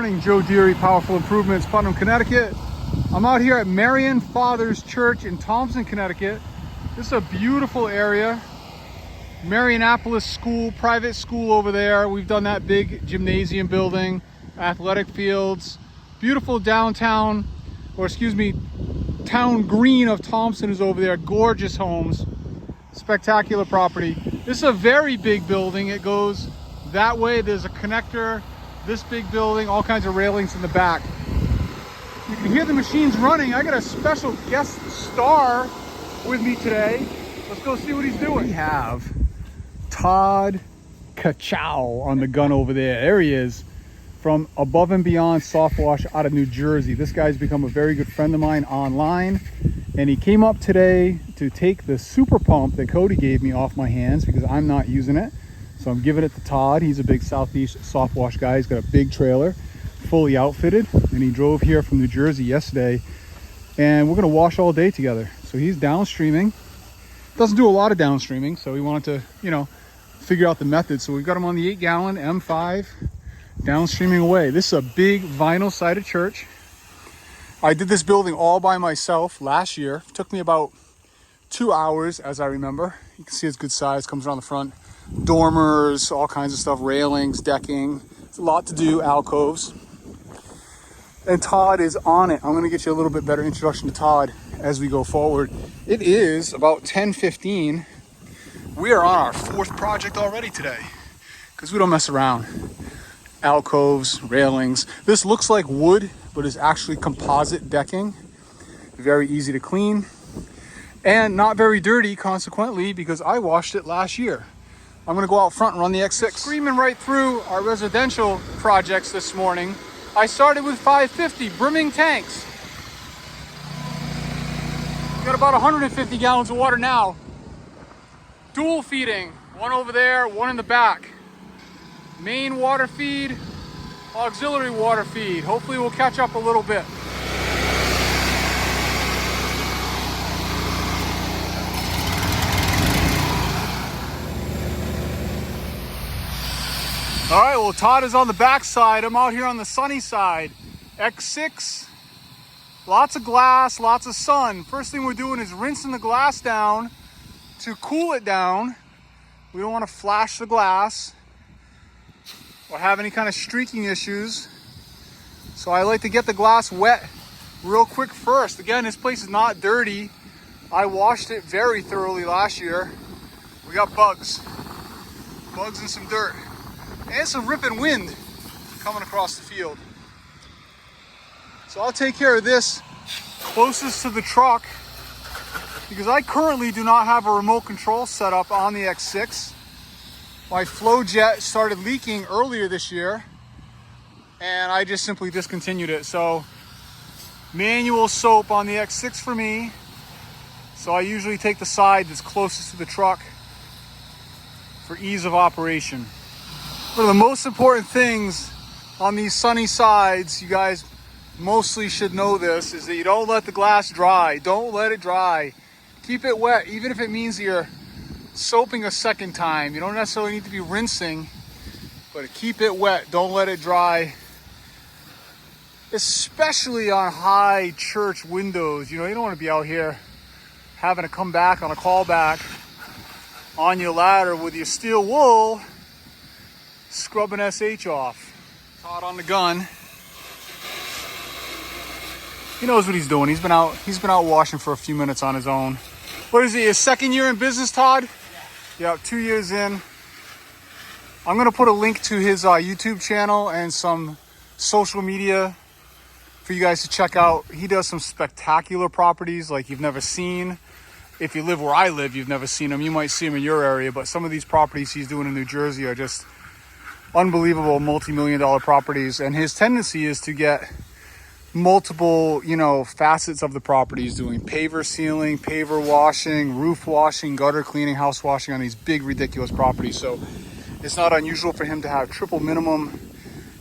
morning, Joe Deary, Powerful Improvements, Putnam, Connecticut. I'm out here at Marian Fathers Church in Thompson, Connecticut. This is a beautiful area. Marianapolis School, private school over there. We've done that big gymnasium building, athletic fields. Beautiful downtown, or excuse me, town green of Thompson is over there. Gorgeous homes, spectacular property. This is a very big building. It goes that way. There's a connector, this big building, all kinds of railings in the back. You can hear the machines running. I got a special guest star with me today. Let's go see what he's doing. We have Todd Kachow on the gun over there. There he is, from Above and Beyond Soft Wash out of New Jersey. This guy's become a very good friend of mine online, and he came up today to take the super pump that Cody gave me off my hands because I'm not using it. So I'm giving it to Todd. He's a big Southeast soft wash guy. He's got a big trailer, fully outfitted, and he drove here from New Jersey yesterday, and we're gonna wash all day together. So he's downstreaming. Doesn't do a lot of downstreaming, so we wanted to, figure out the method. So we've got him on the 8-gallon M5, downstreaming away. This is a big vinyl-sided church. I did this building all by myself last year. It took me about 2 hours, as I remember. You can see it's good size, comes around the front. Dormers, all kinds of stuff, railings, decking. It's a lot to do, alcoves. And Todd is on it. I'm gonna get you a little bit better introduction to Todd as we go forward. It is about 10:15. We are on our 4th project already today because we don't mess around. Alcoves, railings. This looks like wood, but is actually composite decking. Very easy to clean and not very dirty, consequently, because I washed it last year. I'm gonna go out front and run the X6. Screaming right through our residential projects this morning. I started with 550 brimming tanks. Got about 150 gallons of water now. Dual feeding, one over there, one in the back. Main water feed, auxiliary water feed. Hopefully we'll catch up a little bit. All right, well, Todd is on the back side. I'm out here on the sunny side. X6, lots of glass, lots of sun. First thing we're doing is rinsing the glass down to cool it down. We don't want to flash the glass or have any kind of streaking issues. So I like to get the glass wet real quick first. Again, this place is not dirty. I washed it very thoroughly last year. We got bugs and some dirt. And some ripping wind coming across the field. So I'll take care of this closest to the truck because I currently do not have a remote control set up on the X6. My flow jet started leaking earlier this year and I just simply discontinued it. So manual soap on the X6 for me. So I usually take the side that's closest to the truck for ease of operation. One of the most important things on these sunny sides, you guys mostly should know this, is that you don't let the glass dry. Don't let it dry. Keep it wet, even if it means you're soaping a second time. You don't necessarily need to be rinsing, but keep it wet. Don't let it dry. Especially on high church windows. You don't want to be out here having to come back on a callback on your ladder with your steel wool scrubbing SH off. Todd on the gun. He knows what he's doing. He's been out washing for a few minutes on his own. What is it, his 2nd year in business, Todd? Yeah, 2 years in. I'm gonna put a link to his YouTube channel and some social media for you guys to check out. He does some spectacular properties like you've never seen. If you live where I live, you've never seen them. You might see them in your area, but some of these properties he's doing in New Jersey are just unbelievable multi-million-dollar properties. And his tendency is to get multiple, facets of the properties, doing paver sealing, paver washing, roof washing, gutter cleaning, house washing on these big, ridiculous properties. So it's not unusual for him to have triple minimum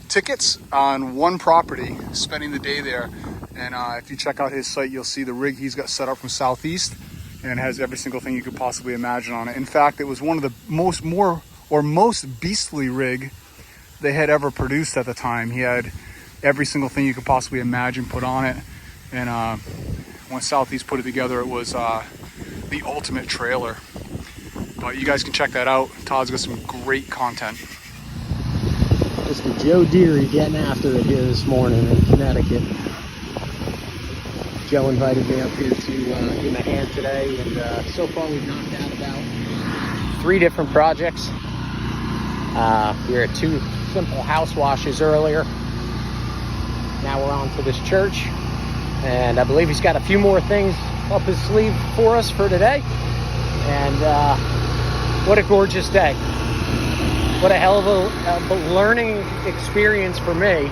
tickets on one property, spending the day there. And if you check out his site, you'll see the rig he's got set up from Southeast, and it has every single thing you could possibly imagine on it. In fact, it was one of the most beastly rig they had ever produced at the time. He had every single thing you could possibly imagine put on it. And when Southeast put it together, it was the ultimate trailer. But you guys can check that out. Todd's got some great content. Mr. Joe Deary getting after it here this morning in Connecticut. Joe invited me up here to give him a hand today, and so far we've knocked out about 3 different projects. We were at 2 simple house washes earlier. Now we're on to this church, and I believe he's got a few more things up his sleeve for us for today. And what a gorgeous day. What a hell of a learning experience for me.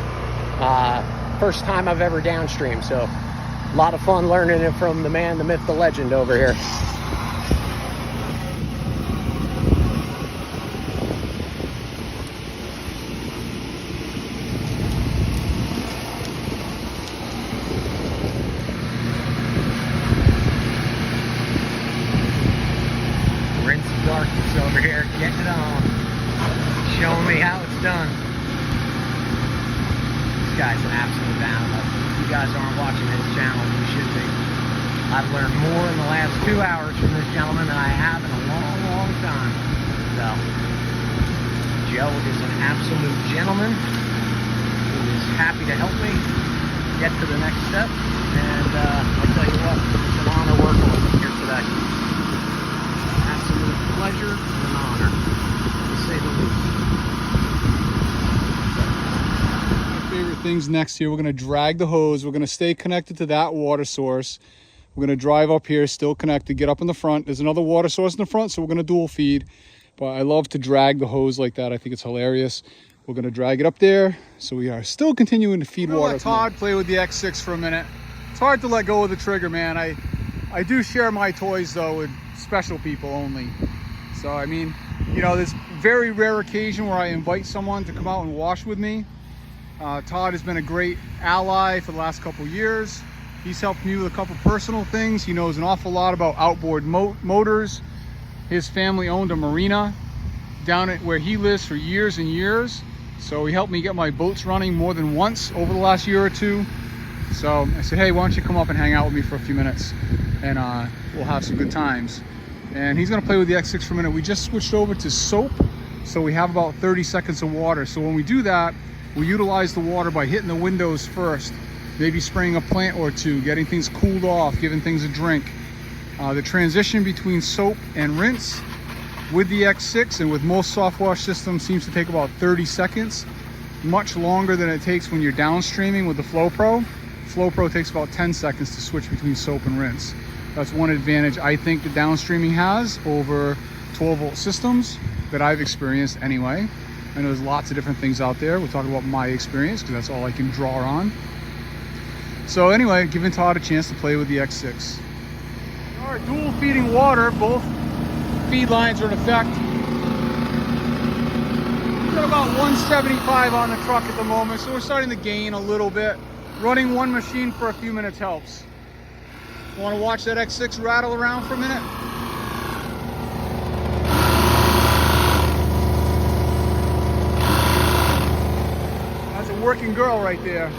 First time I've ever downstream, so a lot of fun learning it from the man, the myth, the legend over here. Rinse Darkness over here, getting it on. Showing me how it's done. This guy's an absolute animal. If you guys aren't watching his channel, you should be. I've learned more in the last 2 hours from this gentleman than I have in a long, long time. So, Joe is an absolute gentleman who is happy to help me get to the next step. And I tell you what, it's an honor working with him here today. Absolute pleasure and an honor, to say the least. Favorite things next here. We're going to drag the hose. We're going to stay connected to that water source. We're going to drive up here, still connected, get up in the front. There's another water source in the front, so we're going to dual feed. But I love to drag the hose like that. I think it's hilarious. We're going to drag it up there. So we are still continuing to feed water. Let Todd play with the X6 for a minute. It's hard to let go of the trigger, man. I do share my toys, though, with special people only. So, I mean, you know, there's very rare occasion where I invite someone to come out and wash with me. Todd has been a great ally for the last couple years. He's helped me with a couple personal things. He knows an awful lot about outboard motors. His family owned a marina down at where he lives for years and years. So he helped me get my boats running more than once over the last year or 2. So I said, hey, why don't you come up and hang out with me for a few minutes, and we'll have some good times. And he's gonna play with the X6 for a minute. We just switched over to soap, so we have about 30 seconds of water. So when we do that, we utilize the water by hitting the windows first, maybe spraying a plant or 2, getting things cooled off, giving things a drink. The transition between soap and rinse with the X6 and with most soft wash systems seems to take about 30 seconds, much longer than it takes when you're downstreaming with the FlowPro. FlowPro takes about 10 seconds to switch between soap and rinse. That's one advantage I think the downstreaming has over 12-volt systems that I've experienced anyway. I know there's lots of different things out there. We'll talk about my experience because that's all I can draw on. So anyway, giving Todd a chance to play with the X6. We are dual feeding water. Both feed lines are in effect. We've got about 175 on the truck at the moment, so we're starting to gain a little bit. Running one machine for a few minutes helps. Want to watch that X6 rattle around for a minute? That's a working girl right there.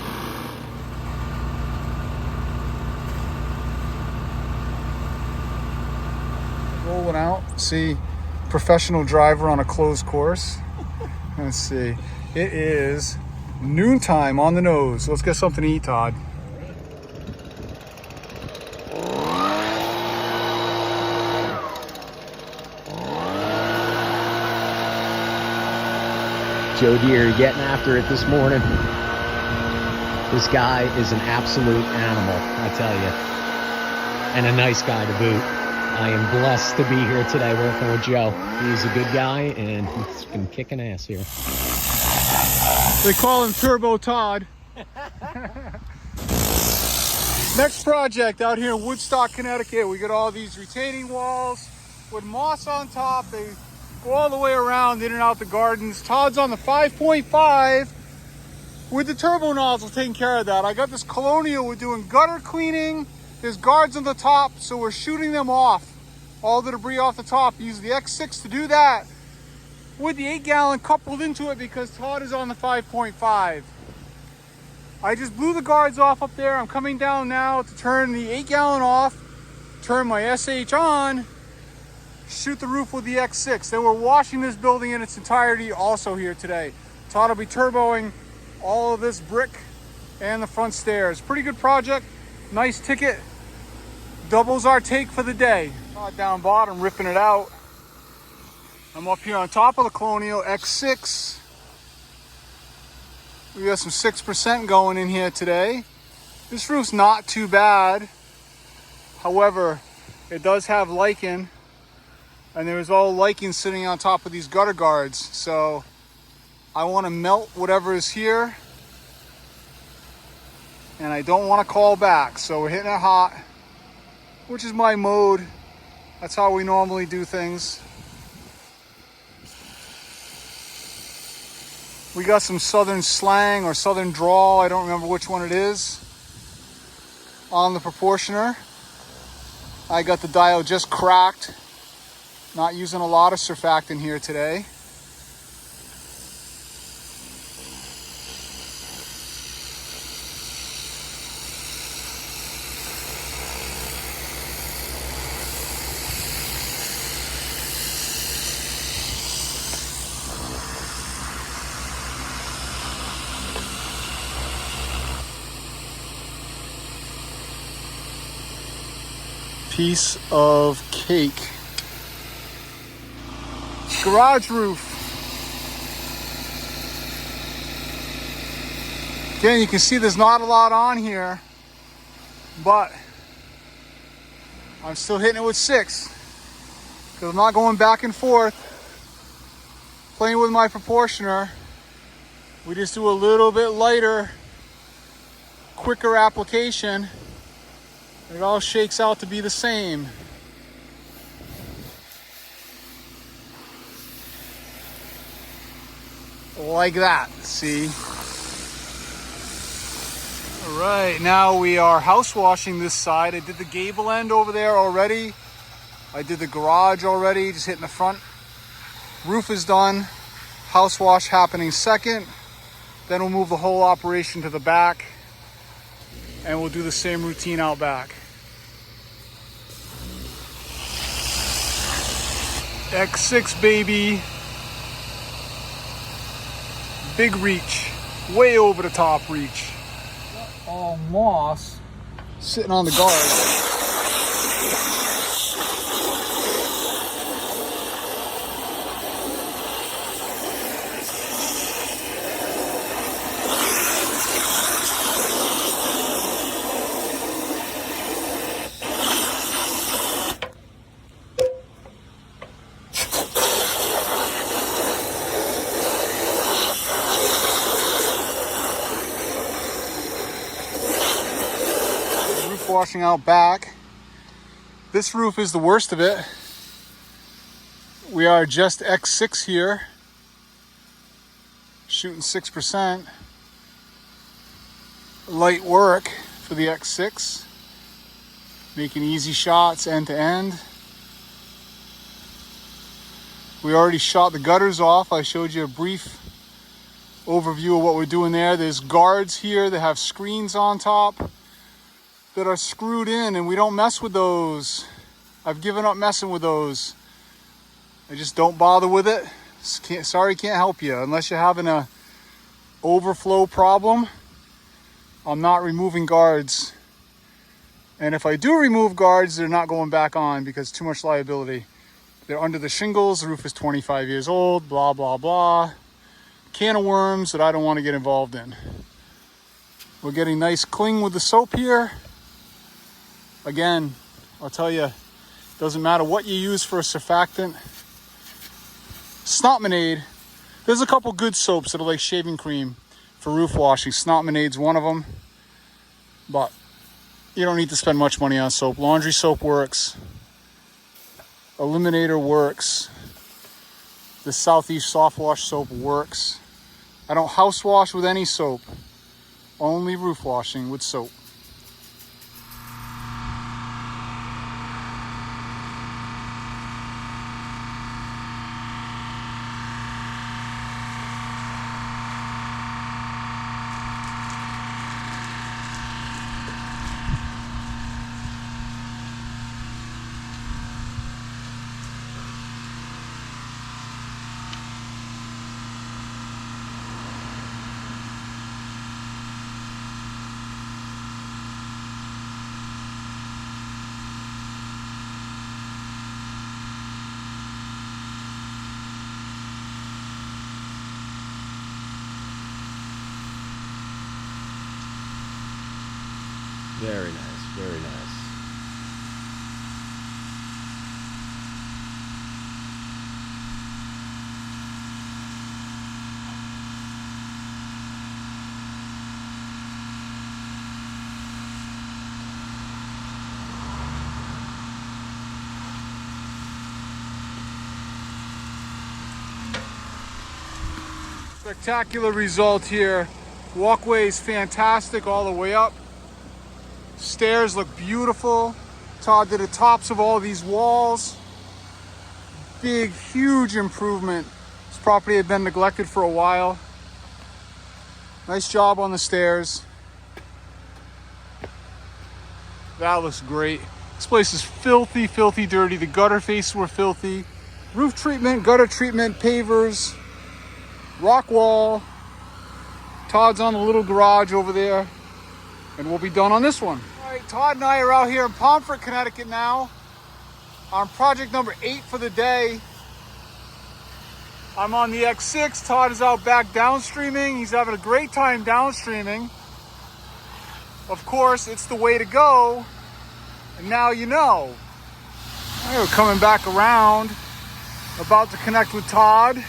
Rolling out. See, professional driver on a closed course. Let's see. It is noontime on the nose. Let's get something to eat, Todd. Joe Deere getting after it this morning. This guy is an absolute animal, I tell you. And a nice guy to boot. I am blessed to be here today working with Joe. He's a good guy and he's been kicking ass here. They call him Turbo Todd. Next project out here in Woodstock, Connecticut. We got all these retaining walls with moss on top. They go all the way around in and out the gardens. Todd's on the 5.5 with the turbo nozzle taking care of that. I got this Colonial. We're doing gutter cleaning. There's guards on the top, so we're shooting them off. All the debris off the top. Use the X6 to do that with the 8-gallon coupled into it because Todd is on the 5.5. I just blew the guards off up there. I'm coming down now to turn the 8-gallon off, turn my SH on, shoot the roof with the X6. Then we're washing this building in its entirety also here today. Todd will be turboing all of this brick and the front stairs. Pretty good project, nice ticket. Doubles our take for the day. Down bottom, ripping it out. I'm up here on top of the Colonial X6. We got some 6% going in here today. This roof's not too bad. However, it does have lichen, and there's all lichen sitting on top of these gutter guards. So I want to melt whatever is here, and I don't want to call back. So we're hitting it hot, which is my mode. That's how we normally do things. We got some southern slang or southern drawl, I don't remember which one it is, on the proportioner. I got the dial just cracked. Not using a lot of surfactant here today. Piece of cake. Garage roof. Again, you can see there's not a lot on here, but I'm still hitting it with 6 because I'm not going back and forth playing with my proportioner. We just do a little bit lighter, quicker application. It all shakes out to be the same. Like that, see? All right, now we are house washing this side. I did the gable end over there already. I did the garage already, just hitting the front. Roof is done. House wash happening second. Then we'll move the whole operation to the back, and we'll do the same routine out back. X6 baby. Big reach, way over the top reach. All moss sitting on the guard. Washing out back. This roof is the worst of it. We are just X6 here, shooting 6%. Light work for the X6, making easy shots end to end. We already shot the gutters off. I showed you a brief overview of what we're doing there. There's guards here that have screens on top that are screwed in, and we don't mess with those. I've given up messing with those. I just don't bother with it. Sorry, can't help you. Unless you're having a overflow problem, I'm not removing guards. And if I do remove guards, they're not going back on because too much liability. They're under the shingles, the roof is 25 years old, blah, blah, blah. Can of worms that I don't want to get involved in. We're getting nice cling with the soap here. Again, I'll tell you, doesn't matter what you use for a surfactant. Snotmonade, there's a couple good soaps that are like shaving cream for roof washing. Snotmonade's one of them, but you don't need to spend much money on soap. Laundry soap works. Eliminator works. The Southeast Soft Wash soap works. I don't house wash with any soap, only roof washing with soap. Very nice, very nice. Spectacular result here. Walkway is fantastic all the way up. Stairs look beautiful. Todd did the tops of all these walls. Big, huge improvement. This property had been neglected for a while. Nice job on the stairs. That looks great. This place is filthy, filthy dirty. The gutter faces were filthy. Roof treatment, gutter treatment, pavers, rock wall. Todd's on the little garage over there, and we'll be done on this one. All right, Todd and I are out here in Pomfret, Connecticut now on project number 8 for the day. I'm on the X6. Todd is out back downstreaming. He's having a great time downstreaming. Of course, it's the way to go, and now you know. All right, we're coming back around, about to connect with Todd.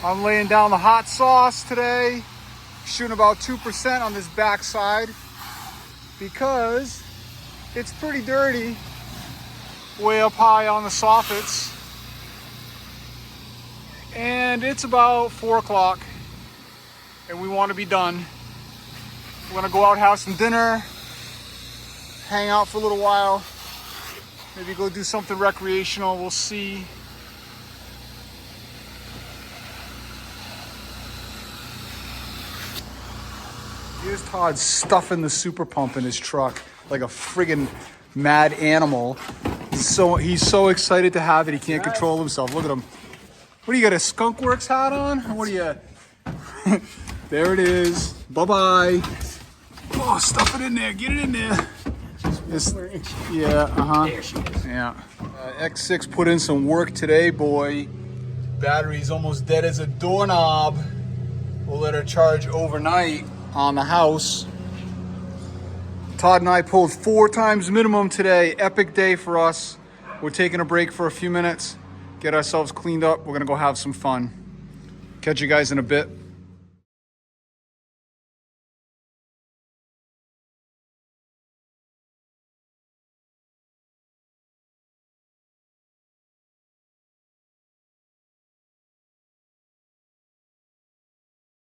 I'm laying down the hot sauce today, shooting about 2% on this backside because it's pretty dirty way up high on the soffits. And it's about 4 o'clock and we want to be done. We're gonna go out, have some dinner, hang out for a little while, maybe go do something recreational, we'll see. Here's Todd stuffing the super pump in his truck like a friggin' mad animal. He's so excited to have it, he can't control himself. Look at him. What do you got, a Skunk Works hat on? What do you? There it is. Bye-bye. Oh, stuff it in there. Get it in there. Yeah, There she is. Yeah. X6 put in some work today, boy. Battery's almost dead as a doorknob. We'll let her charge overnight on the house. Todd and I pulled 4 times minimum today. Epic day for us. We're taking a break for a few minutes, get ourselves cleaned up. We're gonna go have some fun. Catch you guys in a bit.